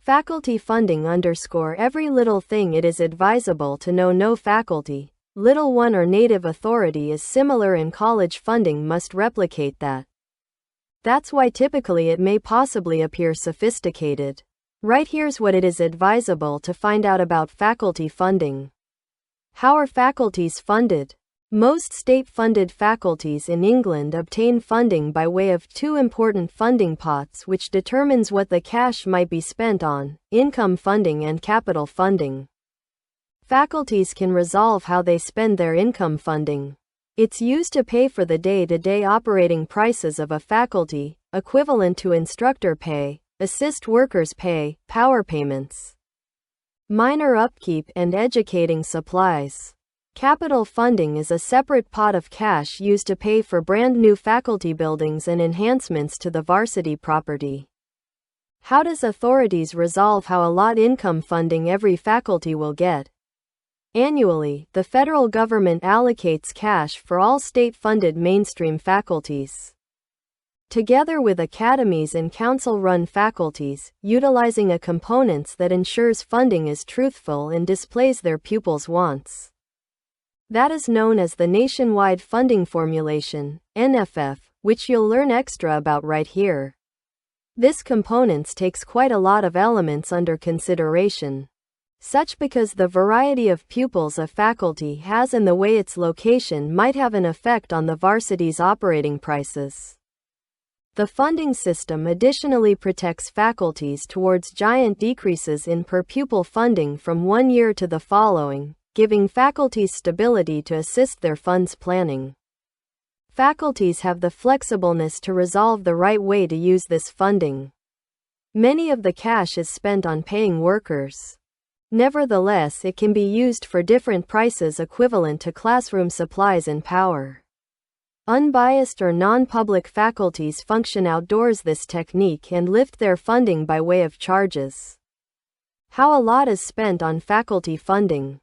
Faculty funding _ every little thing it is advisable to know. No faculty, little one or native authority is similar in college funding must replicate that. That's why typically it may possibly appear sophisticated. Right, here's what it is advisable to find out about faculty funding. How are faculties funded? Most state-funded faculties in England obtain funding by way of two important funding pots which determines what the cash might be spent on: income funding and capital funding. Faculties can resolve how they spend their income funding. It's used to pay for the day-to-day operating prices of a faculty, equivalent to instructor pay, assist workers pay, power payments, minor upkeep, and educating supplies. Capital funding is a separate pot of cash used to pay for brand new faculty buildings and enhancements to the varsity property. How does authorities resolve how a lot income funding every faculty will get? Annually, the federal government allocates cash for all state-funded mainstream faculties, together with academies and council-run faculties, utilizing a components that ensures funding is truthful and displays their pupils' wants. That is known as the Nationwide Funding Formulation, NFF, which you'll learn extra about right here. This components takes quite a lot of elements under consideration, such because the variety of pupils a faculty has and the way its location might have an effect on the varsity's operating prices. The funding system additionally protects faculties towards giant decreases in per-pupil funding from one year to the following, giving faculties stability to assist their funds planning. Faculties have the flexibleness to resolve the right way to use this funding. Many of the cash is spent on paying workers. Nevertheless, it can be used for different prices equivalent to classroom supplies and power. Unbiased or non-public faculties function outdoors this technique and lift their funding by way of charges. How a lot is spent on faculty funding.